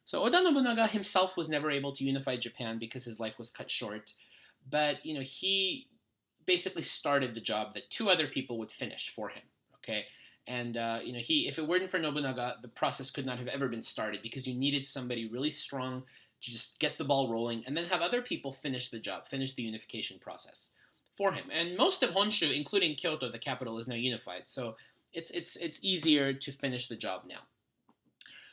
So Oda Nobunaga himself was never able to unify Japan because his life was cut short. But he basically started the job that two other people would finish for him. Okay, and he if it weren't for Nobunaga, the process could not have ever been started because you needed somebody really strong to just get the ball rolling, and then have other people finish the job, finish the unification process for him. And most of Honshu, including Kyoto, the capital, is now unified, so it's easier to finish the job now.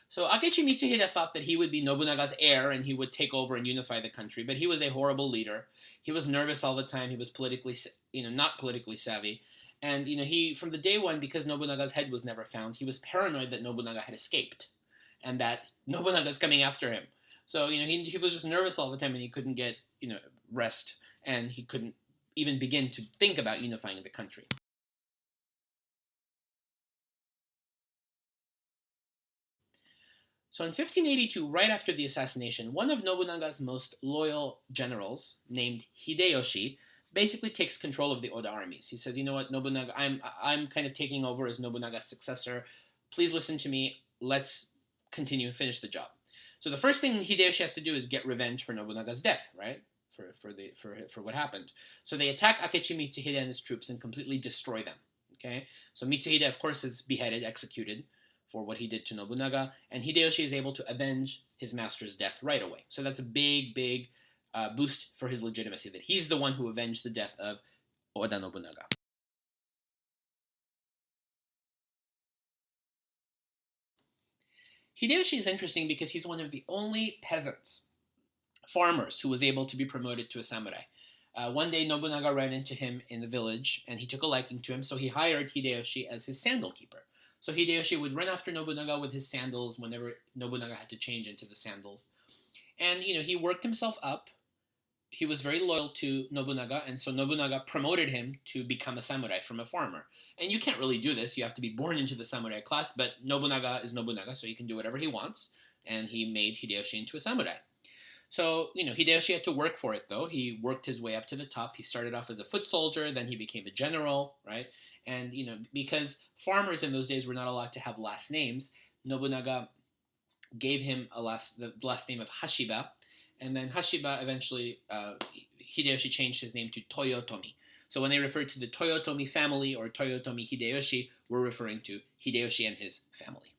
So Akechi Mitsuhide thought that he would be Nobunaga's heir and he would take over and unify the country, but he was a horrible leader. He was nervous all the time. He was politically, not politically savvy. And he from the day one, because Nobunaga's head was never found, he was paranoid that Nobunaga had escaped and that Nobunaga's coming after him. So he was just nervous all the time and he couldn't get rest, and he couldn't even begin to think about unifying the country. So in 1582, right after the assassination, one of Nobunaga's most loyal generals, named Hideyoshi, basically takes control of the Oda armies. He says, "You know what, Nobunaga, I'm kind of taking over as Nobunaga's successor. Please listen to me. Let's continue and finish the job." So the first thing Hideyoshi has to do is get revenge for Nobunaga's death, right? For what happened. So they attack Akechi Mitsuhide and his troops and completely destroy them. Okay, so Mitsuhide, of course, is beheaded, executed for what he did to Nobunaga, and Hideyoshi is able to avenge his master's death right away. So that's a big, big boost for his legitimacy, that he's the one who avenged the death of Oda Nobunaga. Hideyoshi is interesting because he's one of the only farmers, who was able to be promoted to a samurai. One day, Nobunaga ran into him in the village, and he took a liking to him, so he hired Hideyoshi as his sandal keeper. So Hideyoshi would run after Nobunaga with his sandals whenever Nobunaga had to change into the sandals. And, he worked himself up. He was very loyal to Nobunaga, and so Nobunaga promoted him to become a samurai from a farmer. And you can't really do this. You have to be born into the samurai class, but Nobunaga is Nobunaga, so he can do whatever he wants. And he made Hideyoshi into a samurai. So, Hideyoshi had to work for it, though. He worked his way up to the top. He started off as a foot soldier, then he became a general, right? And, because farmers in those days were not allowed to have last names, Nobunaga gave him the last name of Hashiba. And then Hashiba eventually, Hideyoshi changed his name to Toyotomi. So when they referred to the Toyotomi family or Toyotomi Hideyoshi, we're referring to Hideyoshi and his family.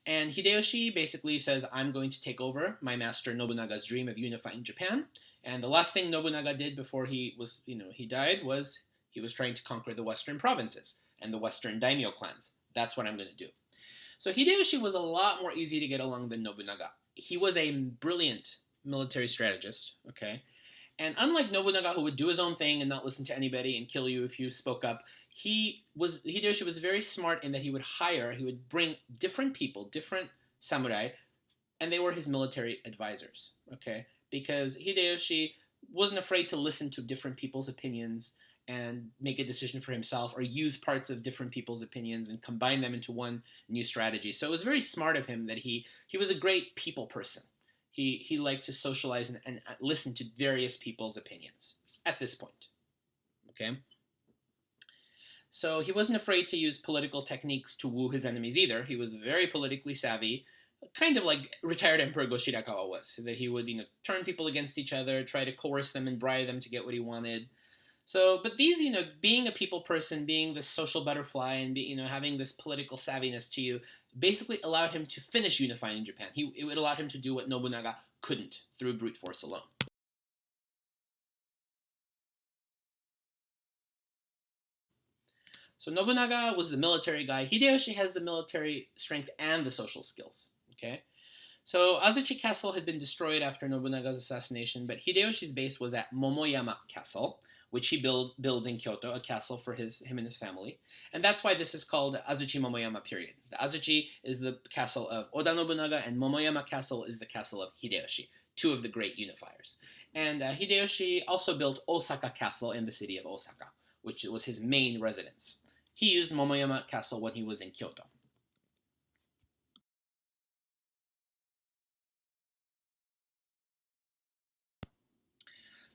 And Hideyoshi basically says, "I'm going to take over my master Nobunaga's dream of unifying Japan." And the last thing Nobunaga did before he died was he was trying to conquer the western provinces and the western daimyo clans. That's what I'm going to do. So Hideyoshi was a lot more easy to get along than Nobunaga. He was a brilliant military strategist, okay? And unlike Nobunaga, who would do his own thing and not listen to anybody and kill you if you spoke up, Hideyoshi was very smart in that he would bring different people, different samurai, and they were his military advisors, okay? Because Hideyoshi wasn't afraid to listen to different people's opinions and make a decision for himself, or use parts of different people's opinions and combine them into one new strategy. So it was very smart of him that he was a great people person. He liked to socialize and listen to various people's opinions at this point. Okay? So he wasn't afraid to use political techniques to woo his enemies either. He was very politically savvy, kind of like retired Emperor Go-Shirakawa was, so that he would turn people against each other, try to coerce them and bribe them to get what he wanted. So, but these, being a people person, being this social butterfly, and having this political savviness to you, basically allowed him to finish unifying Japan. It would allow him to do what Nobunaga couldn't through brute force alone. So Nobunaga was the military guy. Hideyoshi has the military strength and the social skills. Okay. So Azuchi Castle had been destroyed after Nobunaga's assassination, but Hideyoshi's base was at Momoyama Castle, which he builds in Kyoto, a castle for him and his family. And that's why this is called Azuchi Momoyama period. The Azuchi is the castle of Oda Nobunaga, and Momoyama Castle is the castle of Hideyoshi, two of the great unifiers. And Hideyoshi also built Osaka Castle in the city of Osaka, which was his main residence. He used Momoyama Castle when he was in Kyoto.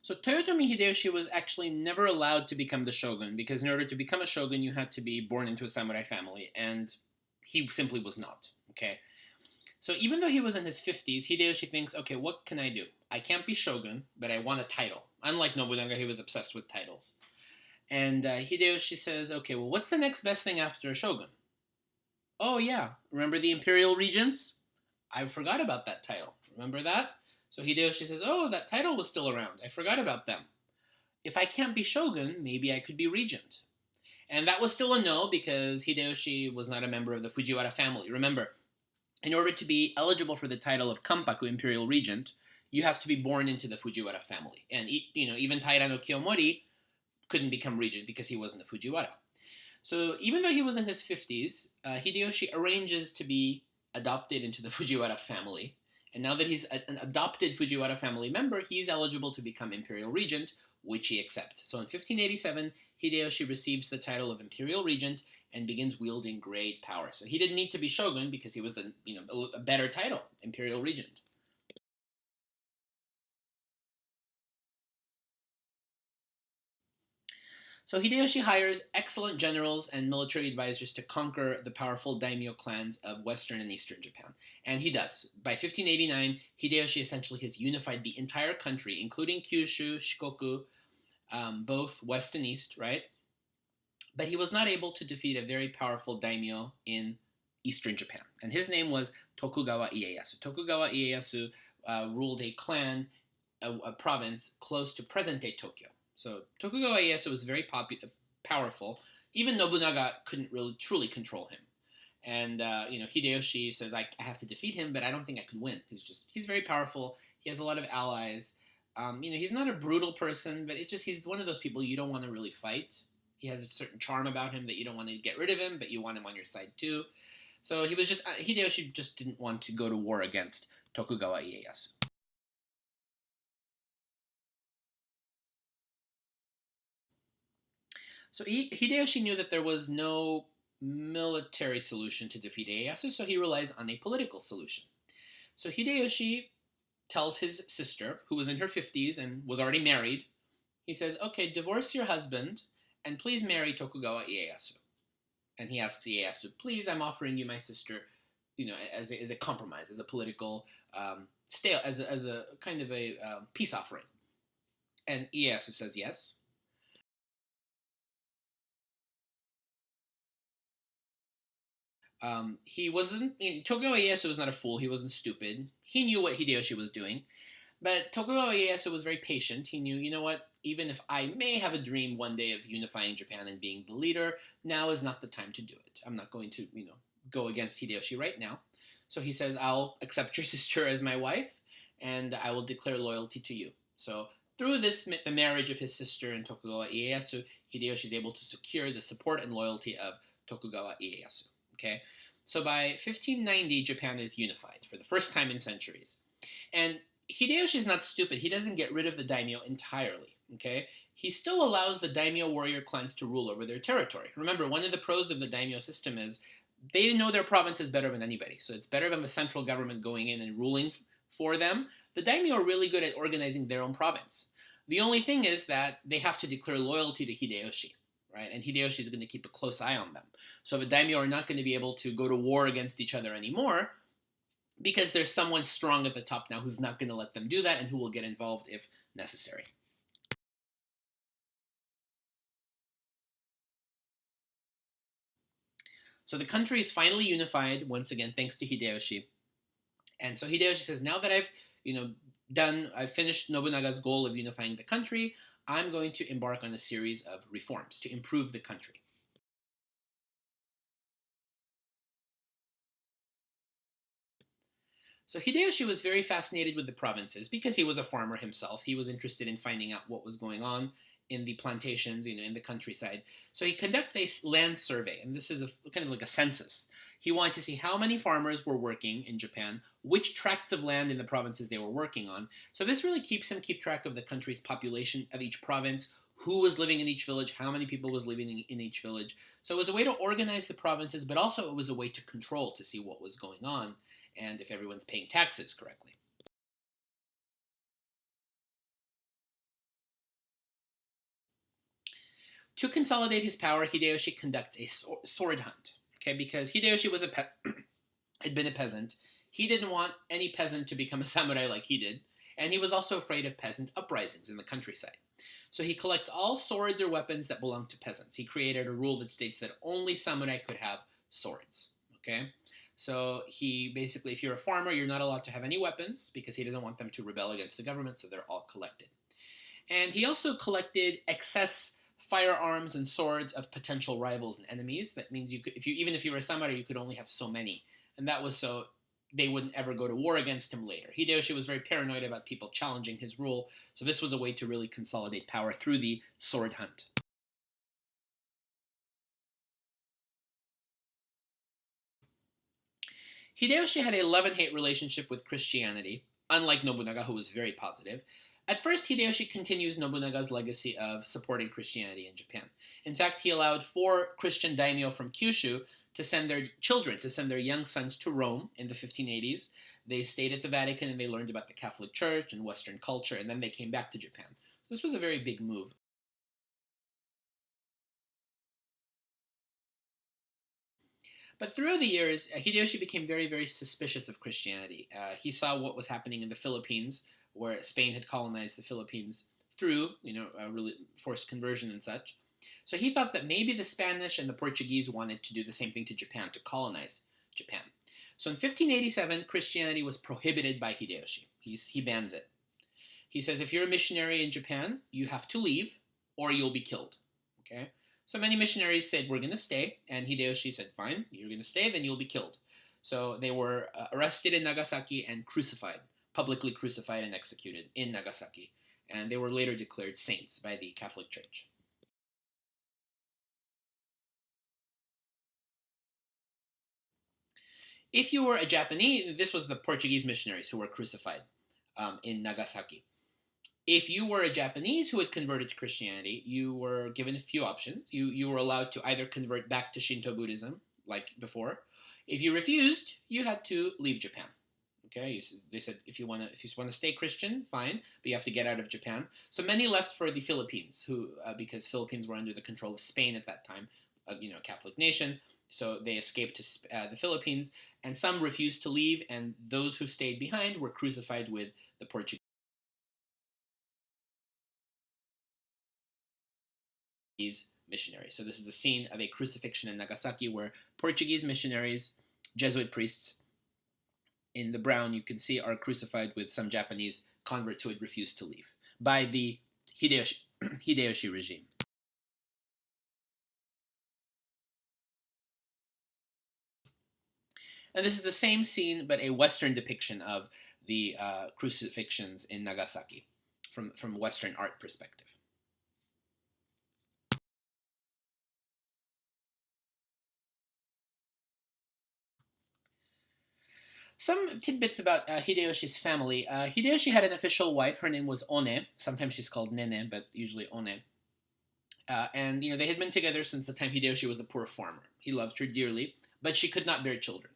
So Toyotomi Hideyoshi was actually never allowed to become the shogun because in order to become a shogun, you had to be born into a samurai family, and he simply was not. Okay, so even though he was in his 50s, Hideyoshi thinks, okay, what can I do? I can't be shogun, but I want a title. Unlike Nobunaga, he was obsessed with titles. And Hideyoshi says, okay, well, what's the next best thing after a shogun? Oh, yeah, remember the imperial regents? I forgot about that title. Remember that? So Hideyoshi says, oh, that title was still around. I forgot about them. If I can't be shogun, maybe I could be regent. And that was still a no because Hideyoshi was not a member of the Fujiwara family. Remember, in order to be eligible for the title of Kampaku Imperial Regent, you have to be born into the Fujiwara family. And even Taira no Kiyomori couldn't become regent because he wasn't a Fujiwara. So even though he was in his 50s, Hideyoshi arranges to be adopted into the Fujiwara family. And now that he's an adopted Fujiwara family member, he's eligible to become imperial regent, which he accepts. So in 1587, Hideyoshi receives the title of imperial regent and begins wielding great power. So he didn't need to be shogun because he was a better title, imperial regent. So Hideyoshi hires excellent generals and military advisors to conquer the powerful daimyo clans of western and eastern Japan. And he does. By 1589, Hideyoshi essentially has unified the entire country, including Kyushu, Shikoku, both west and east, right? But he was not able to defeat a very powerful daimyo in eastern Japan. And his name was Tokugawa Ieyasu. Tokugawa Ieyasu ruled a clan, a province close to present-day Tokyo. So Tokugawa Ieyasu was very powerful. Even Nobunaga couldn't really truly control him. And Hideyoshi says, I have to defeat him, but I don't think I could win. He's very powerful. He has a lot of allies. He's not a brutal person, but he's one of those people you don't want to really fight. He has a certain charm about him that you don't want to get rid of him, but you want him on your side too. So Hideyoshi just didn't want to go to war against Tokugawa Ieyasu. So Hideyoshi knew that there was no military solution to defeat Ieyasu, so he relies on a political solution. So Hideyoshi tells his sister, who was in her 50s and was already married, he says, okay, divorce your husband and please marry Tokugawa Ieyasu. And he asks Ieyasu, please, I'm offering you my sister, as a compromise, as a political as a kind of a peace offering. And Ieyasu says yes. He wasn't. Tokugawa Ieyasu was not a fool. He wasn't stupid. He knew what Hideyoshi was doing. But Tokugawa Ieyasu was very patient. He knew, you know what? Even if I may have a dream one day of unifying Japan and being the leader, now is not the time to do it. I'm not going to, go against Hideyoshi right now. So he says, I'll accept your sister as my wife, and I will declare loyalty to you. So through the marriage of his sister and Tokugawa Ieyasu, Hideyoshi is able to secure the support and loyalty of Tokugawa Ieyasu. Okay, so by 1590, Japan is unified for the first time in centuries. And Hideyoshi is not stupid. He doesn't get rid of the daimyo entirely. Okay, he still allows the daimyo warrior clans to rule over their territory. Remember, one of the pros of the daimyo system is they know their provinces better than anybody. So it's better than the central government going in and ruling for them. The daimyo are really good at organizing their own province. The only thing is that they have to declare loyalty to Hideyoshi, right? And Hideyoshi is going to keep a close eye on them. So the daimyo are not going to be able to go to war against each other anymore because there's someone strong at the top now who's not going to let them do that and who will get involved if necessary. So the country is finally unified once again thanks to Hideyoshi. And so Hideyoshi says, now that I've finished Nobunaga's goal of unifying the country, I'm going to embark on a series of reforms to improve the country. So Hideyoshi was very fascinated with the provinces because he was a farmer himself. He was interested in finding out what was going on in the plantations, in the countryside. So he conducts a land survey, and this is kind of like a census. He wanted to see how many farmers were working in Japan, which tracts of land in the provinces they were working on. So this really keep track of the country's population of each province, who was living in each village, how many people was living in each village. So it was a way to organize the provinces, but also it was a way to control, to see what was going on and if everyone's paying taxes correctly. To consolidate his power, Hideyoshi conducts a sword hunt. Okay, because Hideyoshi was had been a peasant. He didn't want any peasant to become a samurai like he did, and he was also afraid of peasant uprisings in the countryside. So he collects all swords or weapons that belong to peasants. He created a rule that states that only samurai could have swords. Okay? So he basically, if you're a farmer, you're not allowed to have any weapons because he doesn't want them to rebel against the government, so they're all collected. And he also collected excess firearms and swords of potential rivals and enemies. That means you could, even if you were a samurai, you could only have so many, and that was so they wouldn't ever go to war against him later. Hideyoshi was very paranoid about people challenging his rule, so this was a way to really consolidate power through the sword hunt. Hideyoshi had a love-and-hate relationship with Christianity, unlike Nobunaga, who was very positive. At first, Hideyoshi continues Nobunaga's legacy of supporting Christianity in Japan. In fact, he allowed 4 Christian daimyo from Kyushu to send their children, to send their young sons to Rome in the 1580s. They stayed at the Vatican and they learned about the Catholic Church and Western culture, and then they came back to Japan. This was a very big move. But through the years, Hideyoshi became very, very suspicious of Christianity. He saw what was happening in the Philippines, where Spain had colonized the Philippines through, really forced conversion and such. So he thought that maybe the Spanish and the Portuguese wanted to do the same thing to Japan, to colonize Japan. So in 1587, Christianity was prohibited by Hideyoshi. He bans it. He says, if you're a missionary in Japan, you have to leave or you'll be killed. Okay? So many missionaries said, we're going to stay. And Hideyoshi said, fine, you're going to stay, then you'll be killed. So they were arrested in Nagasaki and crucified, publicly crucified and executed in Nagasaki. And they were later declared saints by the Catholic Church. If you were a Japanese, this was the Portuguese missionaries who were crucified in Nagasaki. If you were a Japanese who had converted to Christianity, you were given a few options. You were allowed to either convert back to Shinto Buddhism, like before. If you refused, you had to leave Japan. Okay, they said if you want to stay Christian, fine, but you have to get out of Japan. So many left for the Philippines, because Philippines were under the control of Spain at that time, Catholic nation. So they escaped to the Philippines, and some refused to leave, and those who stayed behind were crucified with the Portuguese missionaries. So this is a scene of a crucifixion in Nagasaki where Portuguese missionaries, Jesuit priests, in the brown you can see are crucified with some Japanese converts who had refused to leave by the Hideyoshi regime. And this is the same scene, but a Western depiction of the crucifixions in Nagasaki from Western art perspective. Some tidbits about Hideyoshi's family. Hideyoshi had an official wife. Her name was One. Sometimes she's called Nene, but usually One. And they had been together since the time Hideyoshi was a poor farmer. He loved her dearly, but she could not bear children.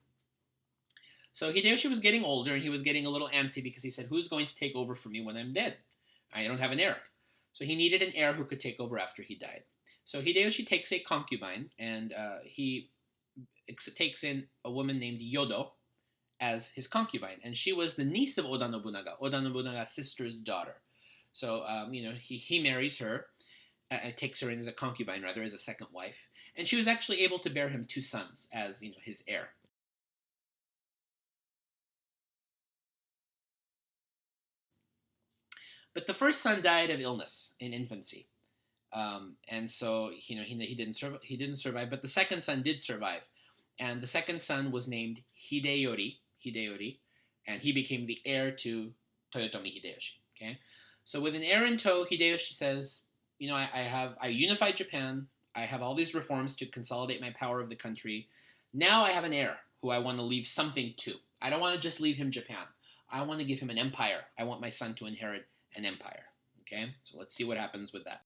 So Hideyoshi was getting older, and he was getting a little antsy because he said, who's going to take over for me when I'm dead? I don't have an heir. So he needed an heir who could take over after he died. So Hideyoshi takes a concubine, and he takes in a woman named Yodo as his concubine, and she was the niece of Oda Nobunaga's sister's daughter. So he marries her, takes her in as a concubine, rather, as a second wife, and she was actually able to bear him 2 sons as his heir. But the first son died of illness in infancy, and so he didn't survive. But the second son did survive, and the second son was named Hideyori, and he became the heir to Toyotomi Hideyoshi. Okay, so with an heir in tow, Hideyoshi says, I unified Japan. I have all these reforms to consolidate my power of the country. Now I have an heir who I want to leave something to. I don't want to just leave him Japan. I want to give him an empire. I want my son to inherit an empire. Okay, so let's see what happens with that.